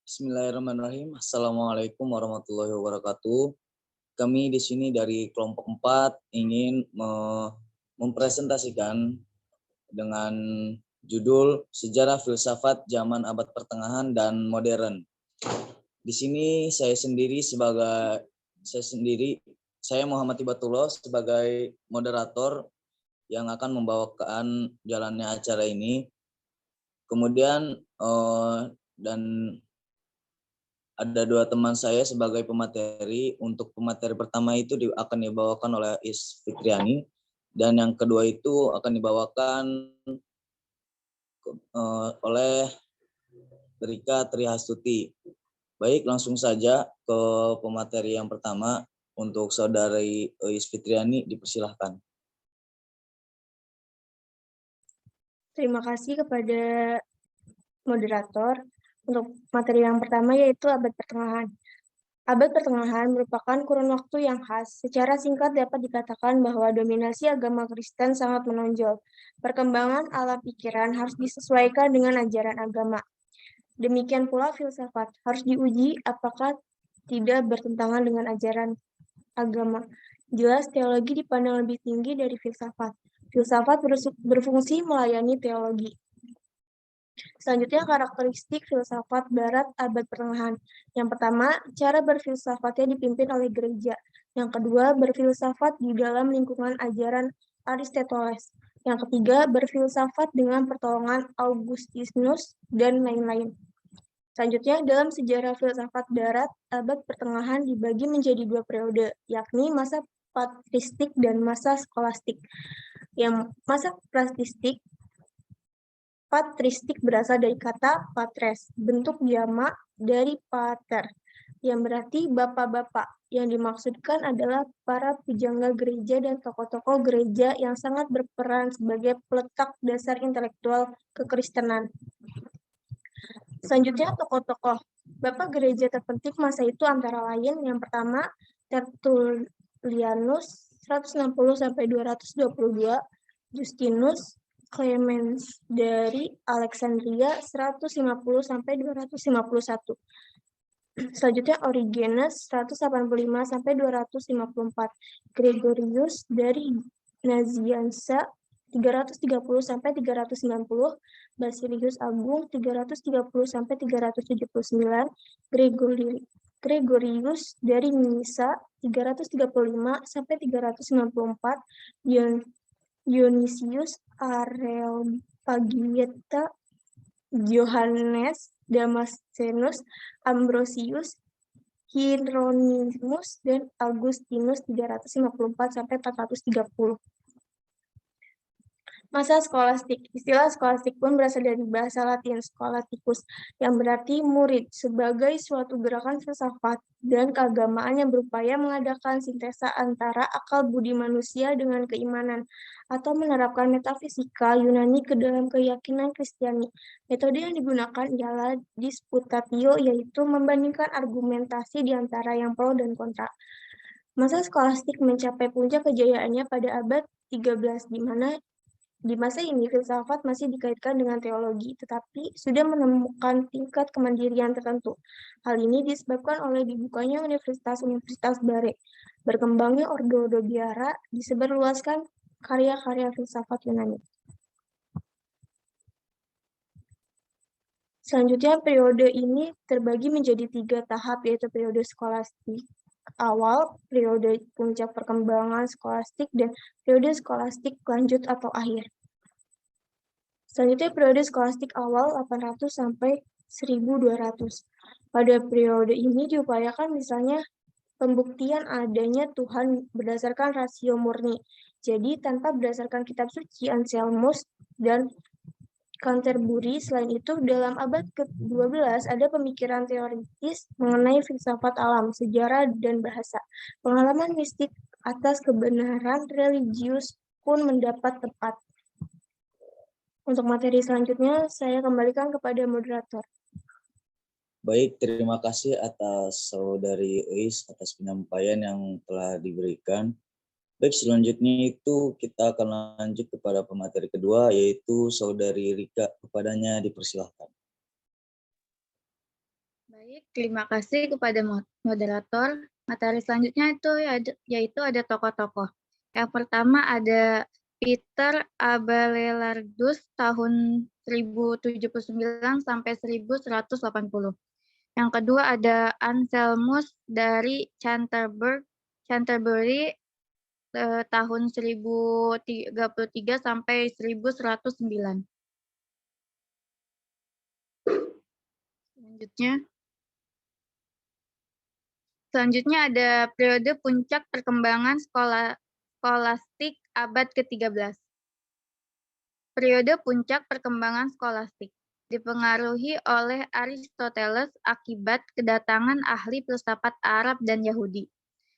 Bismillahirrahmanirrahim. Assalamualaikum warahmatullahi wabarakatuh. Kami di sini dari kelompok 4 ingin mempresentasikan dengan judul Sejarah Filsafat Zaman Abad Pertengahan dan Modern. Di sini saya Muhammad Ibatullah sebagai moderator yang akan membawakan jalannya acara ini. Kemudian dan ada 2 teman saya sebagai pemateri. Untuk pemateri pertama itu akan dibawakan oleh Is Fitriani, dan yang kedua itu akan dibawakan oleh Rika Trihastuti. Baik, langsung saja ke pemateri yang pertama. Untuk Saudari Is Fitriani, dipersilahkan. Terima kasih kepada moderator. Untuk materi yang pertama yaitu abad pertengahan. Abad pertengahan merupakan kurun waktu yang khas. Secara singkat dapat dikatakan bahwa dominasi agama Kristen sangat menonjol. Perkembangan alam pikiran harus disesuaikan dengan ajaran agama. Demikian pula filsafat harus diuji apakah tidak bertentangan dengan ajaran agama. Jelas teologi dipandang lebih tinggi dari filsafat. Filsafat berfungsi melayani teologi. Selanjutnya, karakteristik filsafat Barat abad pertengahan. Yang pertama, cara berfilsafatnya dipimpin oleh gereja. Yang kedua, berfilsafat di dalam lingkungan ajaran Aristoteles. Yang ketiga, berfilsafat dengan pertolongan Augustinus, dan lain-lain. Selanjutnya, dalam sejarah filsafat Barat abad pertengahan dibagi menjadi 2 periode, yakni masa patristik dan masa skolastik. Yang masa patristik berasal dari kata patres, bentuk jamak dari pater, yang berarti bapak-bapak. Yang dimaksudkan adalah para pujangga gereja dan tokoh-tokoh gereja yang sangat berperan sebagai peletak dasar intelektual kekristenan. Selanjutnya, tokoh-tokoh bapak gereja terpenting masa itu antara lain yang pertama, Tertullianus 160-222, Justinus, Clemens dari Alexandria 150-251. Selanjutnya Origenes 185-254, Gregorius dari Nazianza 330-390, Basilius Agung 330-379, Gregorius dari Nisa 335-394, Dionysius Areopagita, Johannes Damascenus, Ambrosius, Hieronymus, dan Augustinus 354-430. Masa skolastik. Istilah skolastik pun berasal dari bahasa Latin scholasticus, yang berarti murid, sebagai suatu gerakan filsafat dan keagamaan yang berupaya mengadakan sintesa antara akal budi manusia dengan keimanan, atau menerapkan metafisika Yunani ke dalam keyakinan Kristiani. Metode yang digunakan ialah disputatio, yaitu membandingkan argumentasi di antara yang pro dan kontra. Masa skolastik mencapai puncak kejayaannya pada abad 13, di mana di masa ini, filsafat masih dikaitkan dengan teologi, tetapi sudah menemukan tingkat kemandirian tertentu. Hal ini disebabkan oleh dibukanya universitas-universitas baru, berkembangnya Ordo Biara, disebarluaskan karya-karya filsafat Yunani. Selanjutnya, periode ini terbagi menjadi 3 tahap, yaitu periode skolastik awal, periode puncak perkembangan skolastik, dan periode skolastik lanjut atau akhir. Selanjutnya, periode skolastik awal 800 sampai 1200. Pada periode ini diupayakan misalnya pembuktian adanya Tuhan berdasarkan rasio murni. Jadi, tanpa berdasarkan kitab suci Anselmus dan Canterbury. Selain itu, dalam abad ke-12 ada pemikiran teoritis mengenai filsafat alam, sejarah, dan bahasa. Pengalaman mistik atas kebenaran religius pun mendapat tempat. Untuk materi selanjutnya, saya kembalikan kepada moderator. Baik, terima kasih atas Saudari Is atas penyampaian yang telah diberikan. Baik, selanjutnya itu kita akan lanjut kepada pemateri kedua, yaitu Saudari Rika. Kepadanya dipersilahkan. Baik, terima kasih kepada moderator. Materi selanjutnya yaitu ada tokoh-tokoh. Yang pertama ada Peter Abelardus tahun 1079 sampai 1180. Yang kedua ada Anselmus dari Canterbury tahun 1033 sampai 1109. Selanjutnya ada periode puncak perkembangan skolastik abad ke-13. Periode puncak perkembangan skolastik dipengaruhi oleh Aristoteles akibat kedatangan ahli filsafat Arab dan Yahudi.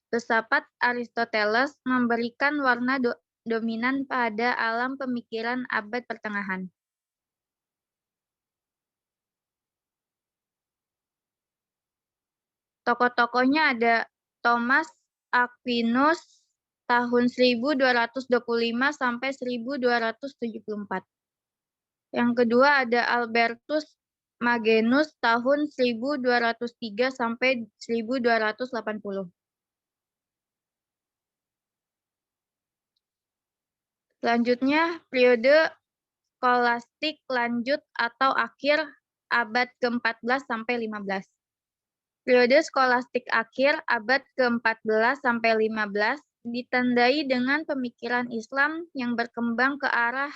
Filsafat Aristoteles memberikan warna dominan pada alam pemikiran abad pertengahan. Tokoh-tokohnya ada Thomas Aquinas tahun 1225 sampai 1274. Yang kedua ada Albertus Magenus tahun 1203 sampai 1280. Selanjutnya periode skolastik lanjut atau akhir abad ke-14 sampai 15. Periode skolastik akhir abad ke-14 sampai 15 ditandai dengan pemikiran Islam yang berkembang ke arah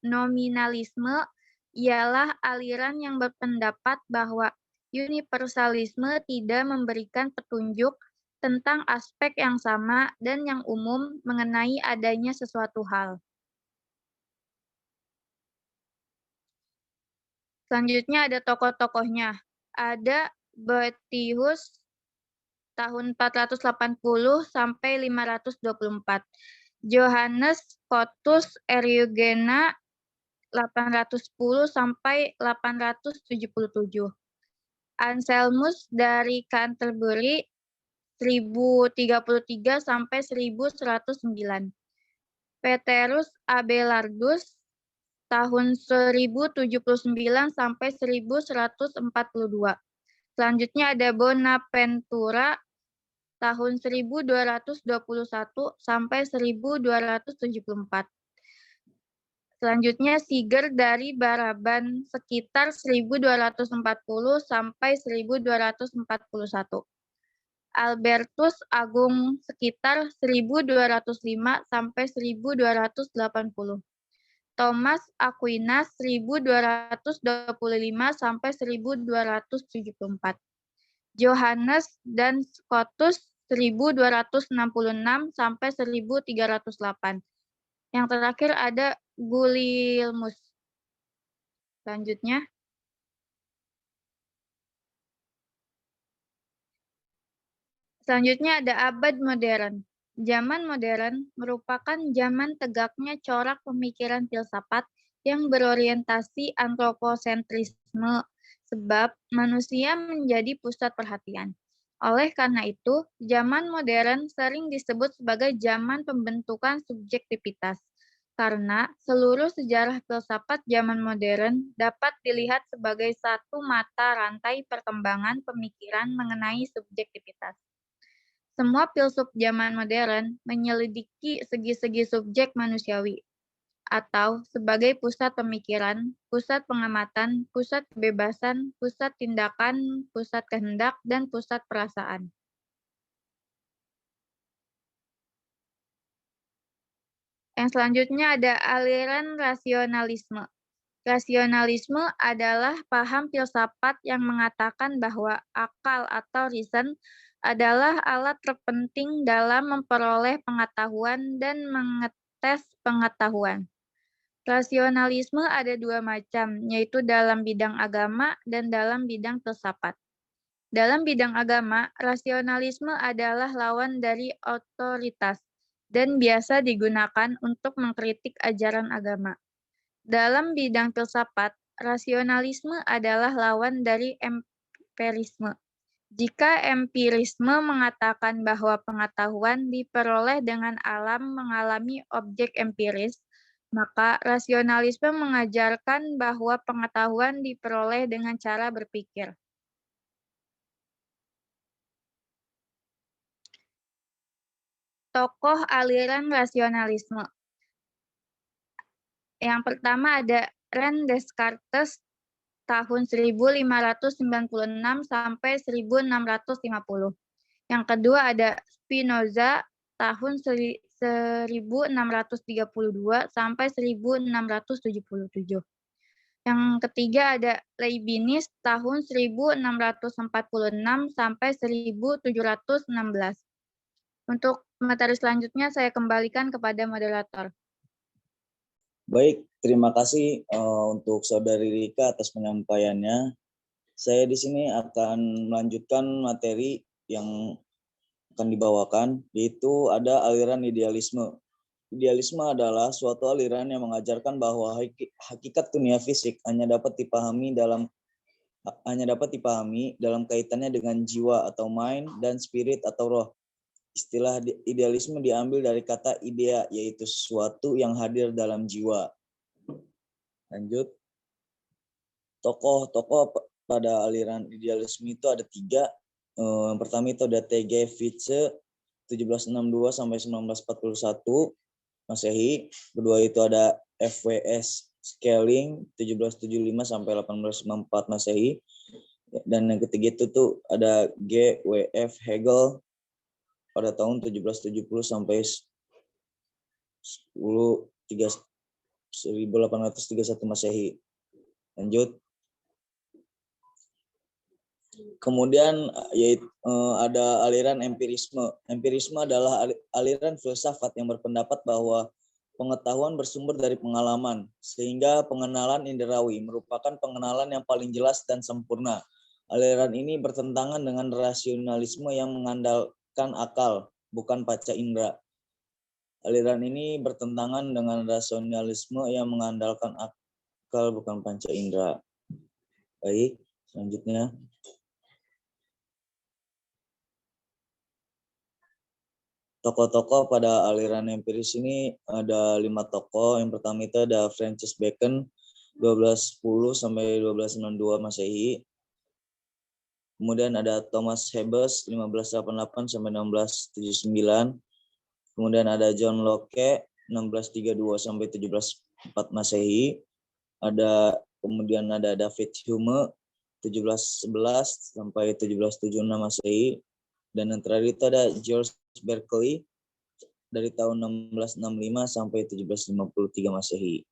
nominalisme, ialah aliran yang berpendapat bahwa universalisme tidak memberikan petunjuk tentang aspek yang sama dan yang umum mengenai adanya sesuatu hal. Selanjutnya ada tokoh-tokohnya. Ada Boethius tahun 480 sampai 524. Johannes Scotus Eriugena 810 sampai 877. Anselmus dari Canterbury 1033 sampai 1109. Petrus Abelardus tahun 1079 sampai 1142. Selanjutnya ada Bonaventura tahun 1221 sampai 1274. Selanjutnya Siger dari Baraban sekitar 1240 sampai 1241. Albertus Agung sekitar 1205 sampai 1280. Thomas Aquinas 1225 sampai 1274. Johannes dan Scotus 1266 sampai 1308. Yang terakhir ada Gulielmus. Selanjutnya. Selanjutnya ada abad modern. Zaman modern merupakan zaman tegaknya corak pemikiran filsafat yang berorientasi antroposentrisme, sebab manusia menjadi pusat perhatian. Oleh karena itu, zaman modern sering disebut sebagai zaman pembentukan subjektivitas, karena seluruh sejarah filsafat zaman modern dapat dilihat sebagai satu mata rantai perkembangan pemikiran mengenai subjektivitas. Semua filsuf zaman modern menyelidiki segi-segi subjek manusiawi, atau sebagai pusat pemikiran, pusat pengamatan, pusat kebebasan, pusat tindakan, pusat kehendak, dan pusat perasaan. Yang selanjutnya ada aliran rasionalisme. Rasionalisme adalah paham filsafat yang mengatakan bahwa akal atau reason adalah alat terpenting dalam memperoleh pengetahuan dan mengetes pengetahuan. Rasionalisme ada dua macam, yaitu dalam bidang agama dan dalam bidang filsafat. Dalam bidang agama, rasionalisme adalah lawan dari otoritas dan biasa digunakan untuk mengkritik ajaran agama. Dalam bidang filsafat, rasionalisme adalah lawan dari empirisme. Jika empirisme mengatakan bahwa pengetahuan diperoleh dengan alam mengalami objek empiris, maka rasionalisme mengajarkan bahwa pengetahuan diperoleh dengan cara berpikir. tokoh aliran rasionalisme. Yang pertama ada René Descartes tahun 1596 sampai 1650. Yang kedua ada Spinoza tahun 1632 sampai 1677. Yang ketiga ada Leibniz tahun 1646 sampai 1716. Untuk materi selanjutnya saya kembalikan kepada moderator. Baik, terima kasih untuk Saudari Rika atas penyampaiannya. Saya di sini akan melanjutkan materi yang akan dibawakan, yaitu ada aliran idealisme. Idealisme adalah suatu aliran yang mengajarkan bahwa hakikat dunia fisik hanya dapat dipahami dalam kaitannya dengan jiwa atau mind dan spirit atau roh. Istilah idealisme diambil dari kata idea, yaitu sesuatu yang hadir dalam jiwa. Lanjut. Tokoh-tokoh pada aliran idealisme itu ada 3. Yang pertama itu ada T.G. Fichte 1762 sampai 1941 Masehi. Kedua itu ada F.W.S. Schelling 1775 sampai 1894 Masehi. Dan yang ketiga itu tuh ada G.W.F. Hegel pada tahun 1770 sampai 1831 Masehi. Lanjut. Kemudian yaitu ada aliran empirisme. Empirisme adalah aliran filsafat yang berpendapat bahwa pengetahuan bersumber dari pengalaman, sehingga pengenalan indrawi merupakan pengenalan yang paling jelas dan sempurna. Aliran ini bertentangan dengan rasionalisme yang mengandalkan akal, bukan panca indera. Aliran ini bertentangan dengan rasionalisme yang mengandalkan akal, bukan panca indera. Baik, selanjutnya. Tokoh-tokoh pada aliran empiris ini ada 5 tokoh. Yang pertama itu ada Francis Bacon 1210 sampai 1292 Masehi. Kemudian ada Thomas Hobbes 1588 sampai 1679. Kemudian ada John Locke 1632 sampai 1704 Masehi. Kemudian ada David Hume 1711 sampai 1776 Masehi. Dan yang terakhir itu ada George Berkeley dari tahun 1665 sampai 1753 Masehi.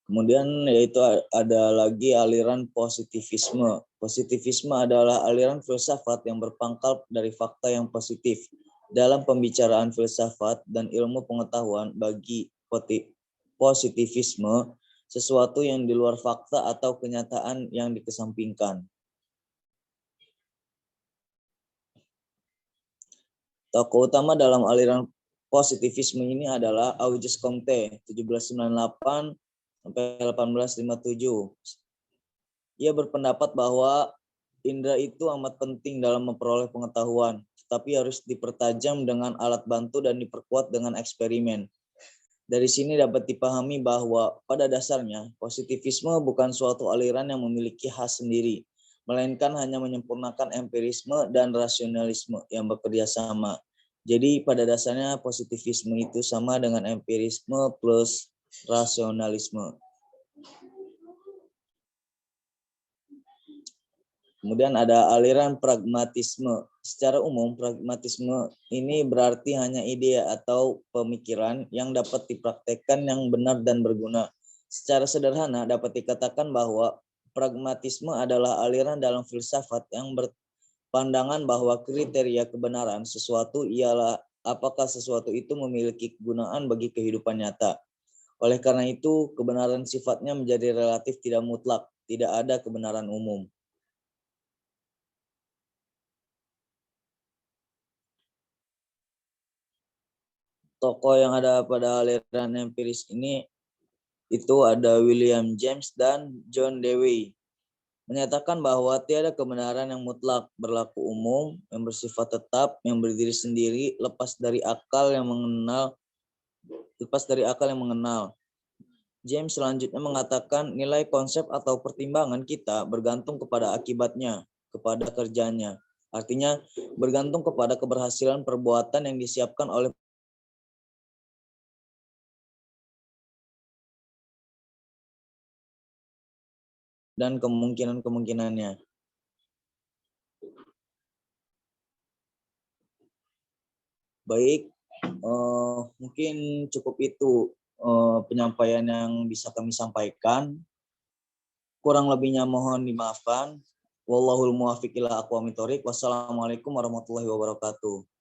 Kemudian yaitu ada lagi aliran positivisme. Positivisme adalah aliran filsafat yang berpangkal dari fakta yang positif. Dalam pembicaraan filsafat dan ilmu pengetahuan, bagi positivisme sesuatu yang di luar fakta atau kenyataan yang dikesampingkan. Tokoh utama dalam aliran positivisme ini adalah Auguste Comte 1798 sampai 1857. Ia berpendapat bahwa indera itu amat penting dalam memperoleh pengetahuan, tetapi harus dipertajam dengan alat bantu dan diperkuat dengan eksperimen. Dari sini dapat dipahami bahwa pada dasarnya positivisme bukan suatu aliran yang memiliki khas sendiri, melainkan hanya menyempurnakan empirisme dan rasionalisme yang bekerja sama. Jadi pada dasarnya positivisme itu sama dengan empirisme plus rasionalisme. Kemudian ada aliran pragmatisme. Secara umum, pragmatisme ini berarti hanya ide atau pemikiran yang dapat dipraktekkan yang benar dan berguna. Secara sederhana dapat dikatakan bahwa pragmatisme adalah aliran dalam filsafat yang berpandangan bahwa kriteria kebenaran sesuatu ialah apakah sesuatu itu memiliki kegunaan bagi kehidupan nyata. Oleh karena itu, kebenaran sifatnya menjadi relatif, tidak mutlak, tidak ada kebenaran umum. Tokoh yang ada pada aliran empiris ini itu ada William James dan John Dewey. Menyatakan bahwa tiada kebenaran yang mutlak, berlaku umum, yang bersifat tetap, yang berdiri sendiri, lepas dari akal yang mengenal. James selanjutnya mengatakan nilai konsep atau pertimbangan kita bergantung kepada akibatnya, kepada kerjanya. Artinya bergantung kepada keberhasilan perbuatan yang disiapkan oleh dan kemungkinan-kemungkinannya. Baik, mungkin cukup itu penyampaian yang bisa kami sampaikan. Kurang lebihnya mohon dimaafkan. Wallahul muwaffiq ila aqwamit thoriq. Wassalamualaikum warahmatullahi wabarakatuh.